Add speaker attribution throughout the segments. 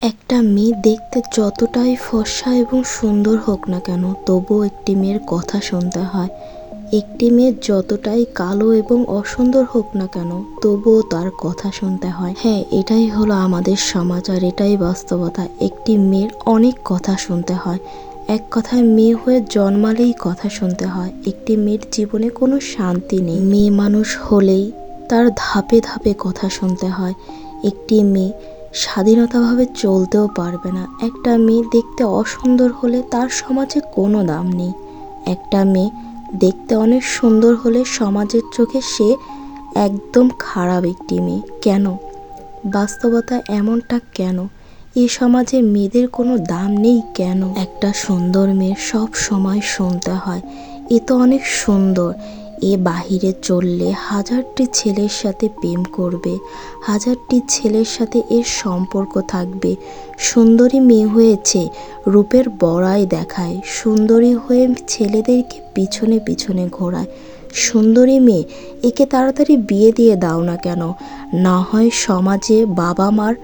Speaker 1: একটা মেয়ে দেখতে যতটাই ফর্সা এবং সুন্দর হোক না কেন, তবুও একটি মেয়ের কথা শুনতে হয়। একটি মেয়ে যতটাই কালো এবং অসুন্দর হোক না কেন, তবুও তার কথা শুনতে হয়। হ্যাঁ, এটাই হলো আমাদের সমাজ, আর এটাই বাস্তবতা। একটি মেয়ের অনেক কথা শুনতে হয়। এক কথায় মেয়ে হয়ে জন্মালেই কথা শুনতে হয়। একটি মেয়ের জীবনে কোনো শান্তি নেই। মেয়ে মানুষ হলেই তার ধাপে ধাপে কথা শুনতে হয়। একটি মেয়ে স্বাধীনতাভাবে চলতেও পারবে না। একটা মেয়ে দেখতে অসুন্দর হলে তার সমাজে কোনো দাম নেই। একটা মেয়ে দেখতে অনেক সুন্দর হলে সমাজের চোখে সে একদম খারাপ একটি মেয়ে। কেন? বাস্তবতা এমনটা কেন? এ সমাজে মেয়েদের কোনো দাম নেই কেন? একটা সুন্দর মেয়ের সব সময় শুনতে হয়, এ তো অনেক সুন্দর, এ বাহিরে চললে হাজারটি ছেলের সাথে প্রেম করবে, হাজারটি ছেলের সাথে এর সম্পর্ক থাকবে। সুন্দরী মেয়ে হয়েছে, রূপের বড়াই দেখায়, সুন্দরী হয়ে ছেলেদেরকে পিছনে পিছনে ঘোরায়। সুন্দরী মেয়ে, একে তাড়াতাড়ি বিয়ে দিয়ে দাও না কেন? না হয় সমাজে বাবা মার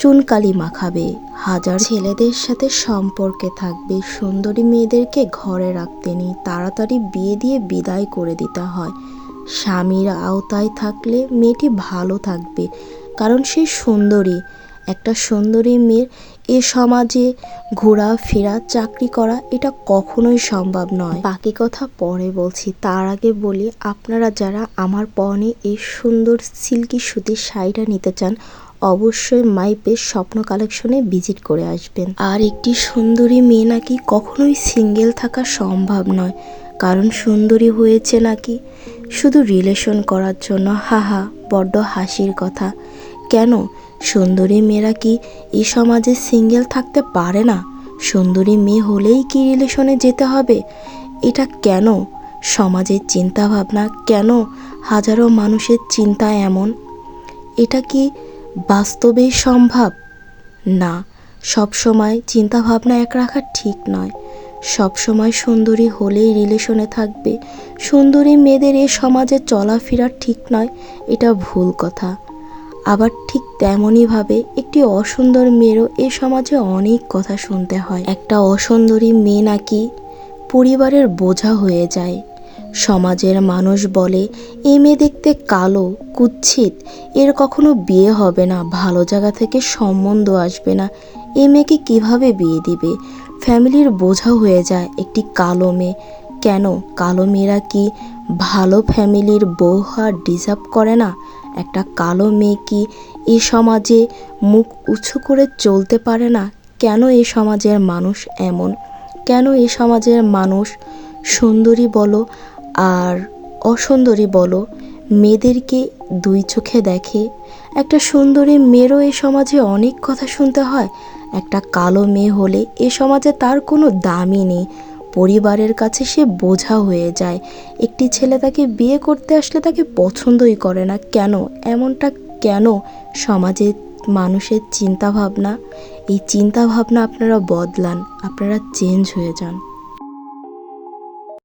Speaker 1: চুনকালি মাখাবে, হাজার ছেলেদের সাথে সম্পর্কে থাকবে। সুন্দরী মেয়েদেরকে ঘরে রাখতে নেই, তাড়াতাড়ি বিয়ে দিয়ে বিদায় করে দিতে হয়। স্বামীর আওতায় থাকলে মেয়েটি ভালো থাকবে, কারণ সে সুন্দরী। একটা সুন্দরী মেয়ের এ সমাজে ঘোরাফেরা, চাকরি করা এটা কখনোই সম্ভব নয়। বাকি কথা পরে বলছি, তার আগে বলি, আপনারা যারা আমার পরনে এই সুন্দর সিল্কি সুতির শাড়িটা নিতে চান, অবশ্যই মাই পেজ স্বপ্ন কালেকশনে ভিজিট করে আসবেন। আর একটি সুন্দরী মেয়ে নাকি কখনোই সিঙ্গেল থাকা সম্ভব নয়, কারণ সুন্দরী হয়েছে নাকি শুধু রিলেশন করার জন্য। হাহা, বড্ড হাসির কথা। কেন? সুন্দরী মেয়েরা কি এই সমাজে সিঙ্গেল থাকতে পারে না? সুন্দরী মেয়ে হলেই কি রিলেশনে যেতে হবে? এটা কেন সমাজের চিন্তা ভাবনা? কেন হাজারো মানুষের চিন্তা এমন? এটা কি বাস্তবে সম্ভব? না, সব সময় চিন্তা ভাবনা এক রাখা ঠিক নয়। সব সময় সুন্দরী হলেই রিলেশনে থাকবে, সুন্দরী মেয়েদের এ সমাজে চলাফেরা ঠিক নয়, এটা ভুল কথা। আবার ঠিক তেমনইভাবে একটি অসুন্দর মেয়েরও এ সমাজে অনেক কথা শুনতে হয়। একটা অসুন্দরী মেয়ে নাকি পরিবারের বোঝা হয়ে যায়। সমাজের মানুষ বলে, এ মেয়ে দেখতে কালো, কুৎসিত, এর কখনো বিয়ে হবে না, ভালো জায়গা থেকে সম্বন্ধ আসবে না, এ মেয়েকে কীভাবে বিয়ে দিবে? ফ্যামিলির বোঝা হয়ে যায় একটি কালো মেয়ে। কেন? কালো মেয়েরা কি ভালো ফ্যামিলির বউ হওয়ার ডিজার্ভ করে না? একটা কালো মেয়ে কি এ সমাজে মুখ উঁচু করে চলতে পারে না? কেন এ সমাজের মানুষ এমন? কেন এ সমাজের মানুষ সুন্দরী বলো আর অসুন্দরী বলো মেয়েদেরকে দুই চোখে দেখে? একটা সুন্দরী মেয়েরও এ সমাজে অনেক কথা শুনতে হয়। একটা কালো মেয়ে হলে এ সমাজে তার কোনো দামই নেই, পরিবারের কাছে সে বোঝা হয়ে যায়। একটি ছেলে তাকে বিয়ে করতে আসলে তাকে পছন্দই করে না। কেন? এমনটা কেন সমাজের মানুষের চিন্তা ভাবনা? এই চিন্তা ভাবনা আপনারা বদলান, আপনারা চেঞ্জ হয়ে যান।